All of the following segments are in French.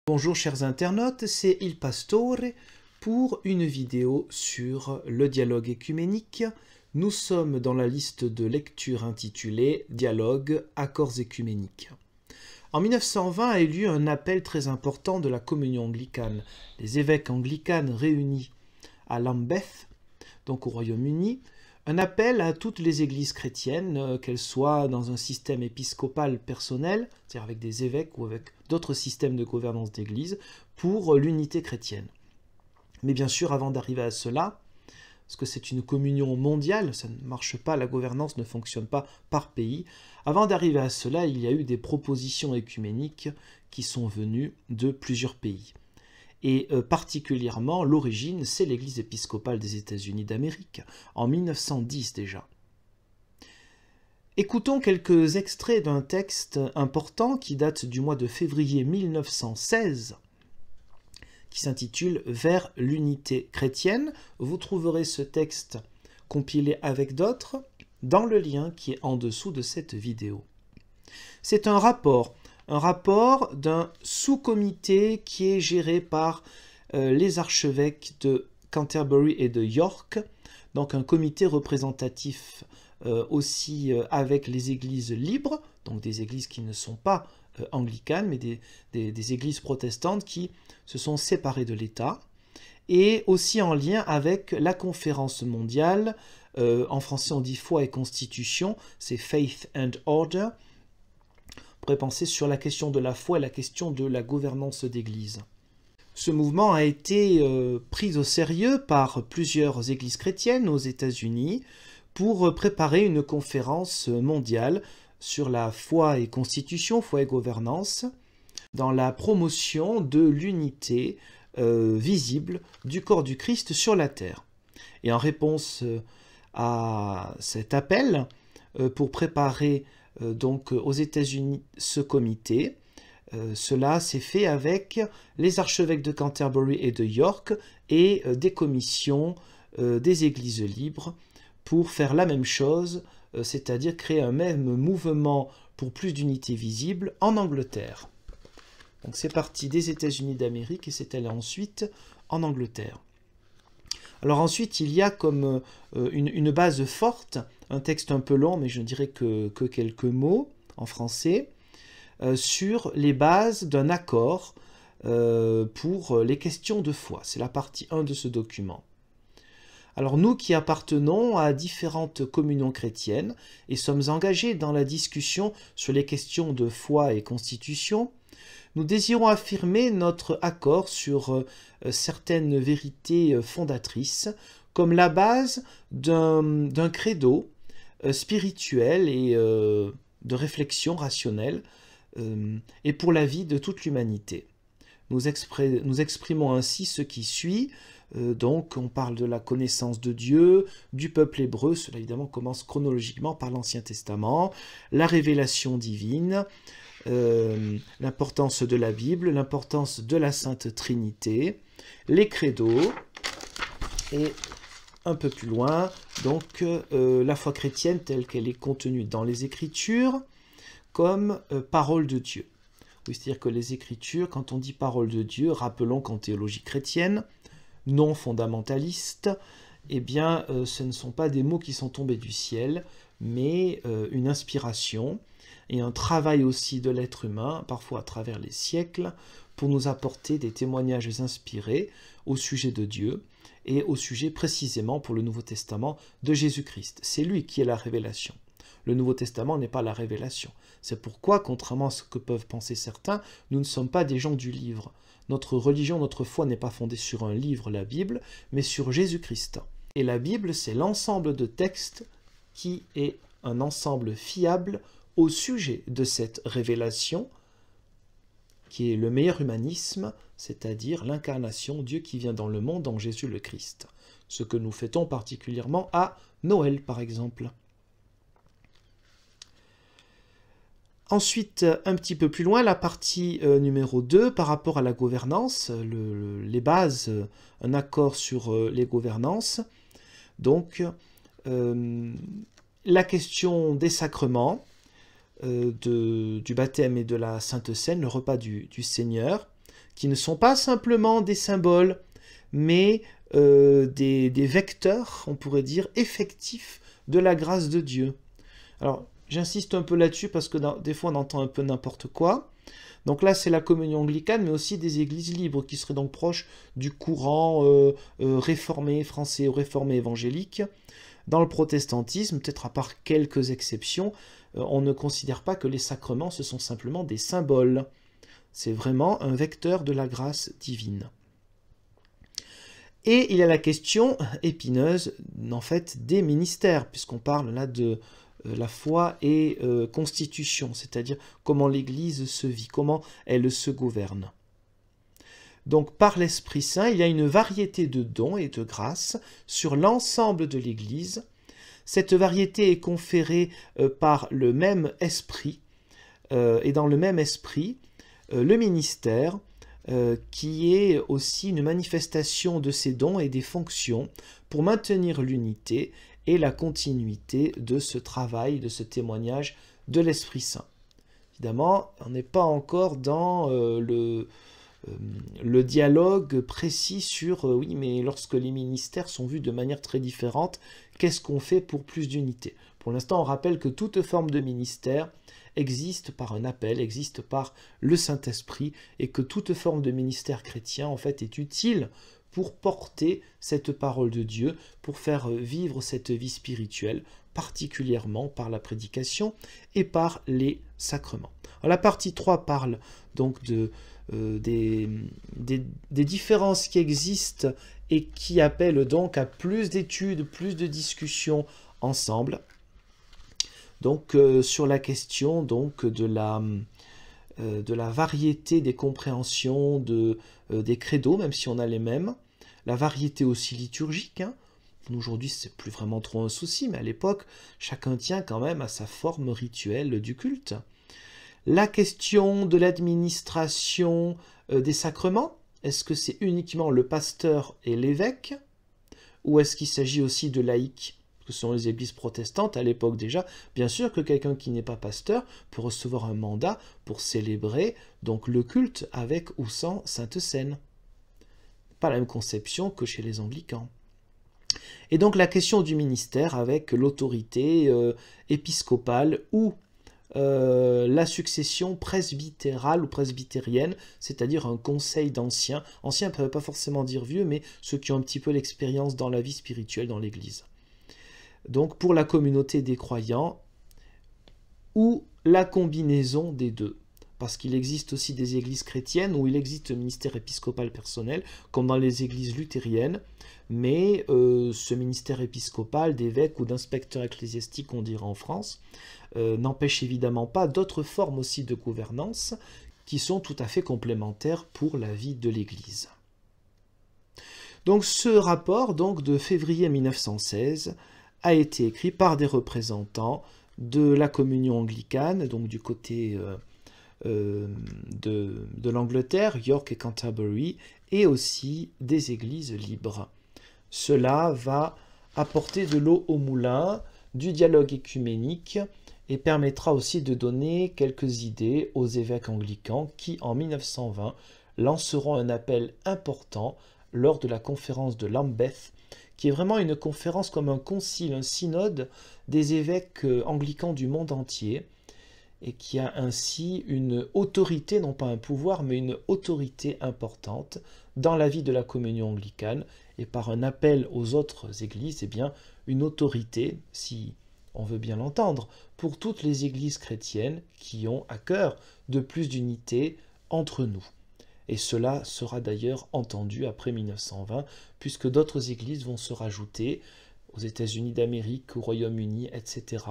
Bonjour chers internautes, c'est Il Pastore pour une vidéo sur le dialogue œcuménique. Nous sommes dans la liste de lecture intitulée « Dialogue, accords œcuméniques ». En 1920 a eu lieu un appel très important de la communion anglicane. Les évêques anglicanes réunis à Lambeth, donc au Royaume-Uni, un appel à toutes les églises chrétiennes, qu'elles soient dans un système épiscopal personnel, c'est-à-dire avec des évêques ou avec d'autres systèmes de gouvernance d'église, pour l'unité chrétienne. Mais bien sûr, avant d'arriver à cela, parce que c'est une communion mondiale, ça ne marche pas, la gouvernance ne fonctionne pas par pays, avant d'arriver à cela, il y a eu des propositions œcuméniques qui sont venues de plusieurs pays. Et particulièrement, l'origine, c'est l'Église épiscopale des États-Unis d'Amérique, en 1910 déjà. Écoutons quelques extraits d'un texte important qui date du mois de février 1916, qui s'intitule « Vers l'unité chrétienne ». Vous trouverez ce texte compilé avec d'autres dans le lien qui est en dessous de cette vidéo. C'est un rapport d'un sous-comité qui est géré par les archevêques de Canterbury et de York, donc un comité représentatif aussi avec les églises libres, donc des églises qui ne sont pas anglicanes, mais des églises protestantes qui se sont séparées de l'État, et aussi en lien avec la conférence mondiale, en français on dit foi et constitution, c'est Faith and Order. On pourrait penser sur la question de la foi et la question de la gouvernance d'église. Ce mouvement a été pris au sérieux par plusieurs églises chrétiennes aux États-Unis pour préparer une conférence mondiale sur la foi et constitution, foi et gouvernance, dans la promotion de l'unité visible du corps du Christ sur la terre. Et en réponse à cet appel, pour préparer donc aux États-Unis ce comité, cela s'est fait avec les archevêques de Canterbury et de York et des commissions des églises libres pour faire la même chose, c'est-à-dire créer un même mouvement pour plus d'unité visible en Angleterre. Donc c'est parti des États-Unis d'Amérique et c'est allé ensuite en Angleterre. Alors ensuite, il y a comme une base forte, un texte un peu long, mais je ne dirais que quelques mots en français, sur les bases d'un accord pour les questions de foi. C'est la partie 1 de ce document. Alors nous qui appartenons à différentes communions chrétiennes et sommes engagés dans la discussion sur les questions de foi et constitution, nous désirons affirmer notre accord sur certaines vérités fondatrices comme la base d'un credo spirituel et de réflexion rationnelle et pour la vie de toute l'humanité. Nous exprimons ainsi ce qui suit. Donc on parle de la connaissance de Dieu, du peuple hébreu, cela évidemment commence chronologiquement par l'Ancien Testament, la révélation divine, l'importance de la Bible, l'importance de la Sainte Trinité, les credos, et un peu plus loin, donc la foi chrétienne telle qu'elle est contenue dans les Écritures, comme parole de Dieu. Oui, c'est-à-dire que les Écritures, quand on dit parole de Dieu, rappelons qu'en théologie chrétienne, non fondamentaliste, eh bien, ce ne sont pas des mots qui sont tombés du ciel, mais une inspiration et un travail aussi de l'être humain, parfois à travers les siècles, pour nous apporter des témoignages inspirés au sujet de Dieu et au sujet précisément pour le Nouveau Testament de Jésus-Christ. C'est lui qui est la révélation. Le Nouveau Testament n'est pas la révélation. C'est pourquoi, contrairement à ce que peuvent penser certains, nous ne sommes pas des gens du livre. Notre religion, notre foi n'est pas fondée sur un livre, la Bible, mais sur Jésus-Christ. Et la Bible, c'est l'ensemble de textes qui est un ensemble fiable au sujet de cette révélation, qui est le meilleur humanisme, c'est-à-dire l'incarnation, Dieu qui vient dans le monde en Jésus le Christ. Ce que nous fêtons particulièrement à Noël, par exemple. Ensuite, un petit peu plus loin, la partie numéro 2, par rapport à la gouvernance, les bases, un accord sur les gouvernances. Donc, la question des sacrements, du baptême et de la Sainte Seine, le repas du Seigneur, qui ne sont pas simplement des symboles, mais des vecteurs, on pourrait dire, effectifs de la grâce de Dieu. Alors, j'insiste un peu là-dessus parce que des fois on entend un peu n'importe quoi. Donc là, c'est la communion anglicane, mais aussi des églises libres qui seraient donc proches du courant réformé français ou réformé évangélique. Dans le protestantisme, peut-être à part quelques exceptions, on ne considère pas que les sacrements, ce sont simplement des symboles. C'est vraiment un vecteur de la grâce divine. Et il y a la question épineuse, en fait, des ministères, puisqu'on parle là de la foi et constitution, c'est-à-dire comment l'Église se vit, comment elle se gouverne. Donc par l'Esprit Saint, il y a une variété de dons et de grâces sur l'ensemble de l'Église. Cette variété est conférée par le même esprit, et dans le même esprit, le ministère, qui est aussi une manifestation de ces dons et des fonctions pour maintenir l'unité et la continuité de ce travail, de ce témoignage de l'Esprit Saint. Évidemment, on n'est pas encore dans le dialogue précis sur oui, mais lorsque les ministères sont vus de manière très différente, qu'est-ce qu'on fait pour plus d'unité? Pour l'instant, on rappelle que toute forme de ministère existe par un appel, existe par le Saint-Esprit, et que toute forme de ministère chrétien, en fait, est utile pour porter cette parole de Dieu, pour faire vivre cette vie spirituelle, particulièrement par la prédication et par les sacrements. Alors, la partie 3 parle donc des différences qui existent et qui appellent donc à plus d'études, plus de discussions ensemble. Donc sur la question donc, de la variété des compréhensions des credos, même si on a les mêmes, la variété aussi liturgique. Hein. Aujourd'hui, c'est plus vraiment trop un souci, mais à l'époque, chacun tient quand même à sa forme rituelle du culte. La question de l'administration des sacrements, est-ce que c'est uniquement le pasteur et l'évêque, ou est-ce qu'il s'agit aussi de laïcs? Que sont les églises protestantes à l'époque déjà, bien sûr que quelqu'un qui n'est pas pasteur peut recevoir un mandat pour célébrer donc le culte avec ou sans Sainte Seine. Pas la même conception que chez les anglicans. Et donc la question du ministère avec l'autorité épiscopale ou la succession presbytérale ou presbytérienne, c'est-à-dire un conseil d'anciens. Anciens ne peuvent pas forcément dire vieux, mais ceux qui ont un petit peu l'expérience dans la vie spirituelle dans l'Église. Donc pour la communauté des croyants, ou la combinaison des deux. Parce qu'il existe aussi des églises chrétiennes où il existe un ministère épiscopal personnel, comme dans les églises luthériennes, mais ce ministère épiscopal d'évêque ou d'inspecteur ecclésiastique, on dirait en France, n'empêche évidemment pas d'autres formes aussi de gouvernance qui sont tout à fait complémentaires pour la vie de l'Église. Donc ce rapport donc, de février 1916 a été écrit par des représentants de la communion anglicane, donc du côté de l'Angleterre, York et Canterbury, et aussi des églises libres. Cela va apporter de l'eau au moulin, du dialogue écuménique, et permettra aussi de donner quelques idées aux évêques anglicans qui, en 1920, lanceront un appel important lors de la conférence de Lambeth, qui est vraiment une conférence comme un concile, un synode des évêques anglicans du monde entier, et qui a ainsi une autorité, non pas un pouvoir, mais une autorité importante dans la vie de la communion anglicane, et par un appel aux autres églises, eh bien, une autorité, si on veut bien l'entendre, pour toutes les églises chrétiennes qui ont à cœur de plus d'unité entre nous. Et cela sera d'ailleurs entendu après 1920, puisque d'autres églises vont se rajouter aux États-Unis d'Amérique, au Royaume-Uni, etc.,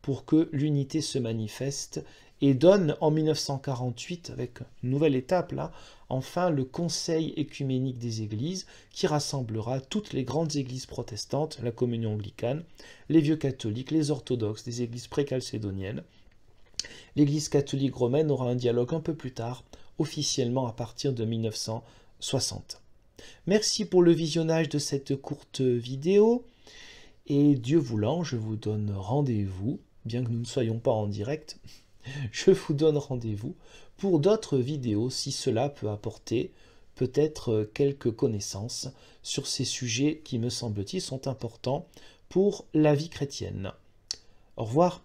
pour que l'unité se manifeste et donne en 1948, avec une nouvelle étape là, enfin le Conseil écuménique des églises, qui rassemblera toutes les grandes églises protestantes, la communion anglicane, les vieux catholiques, les orthodoxes, les églises pré-chalcédoniennes. L'Église catholique romaine aura un dialogue un peu plus tard, officiellement à partir de 1960. Merci pour le visionnage de cette courte vidéo, et Dieu voulant, je vous donne rendez-vous, bien que nous ne soyons pas en direct, je vous donne rendez-vous pour d'autres vidéos si cela peut apporter peut-être quelques connaissances sur ces sujets qui, me semble-t-il, sont importants pour la vie chrétienne. Au revoir.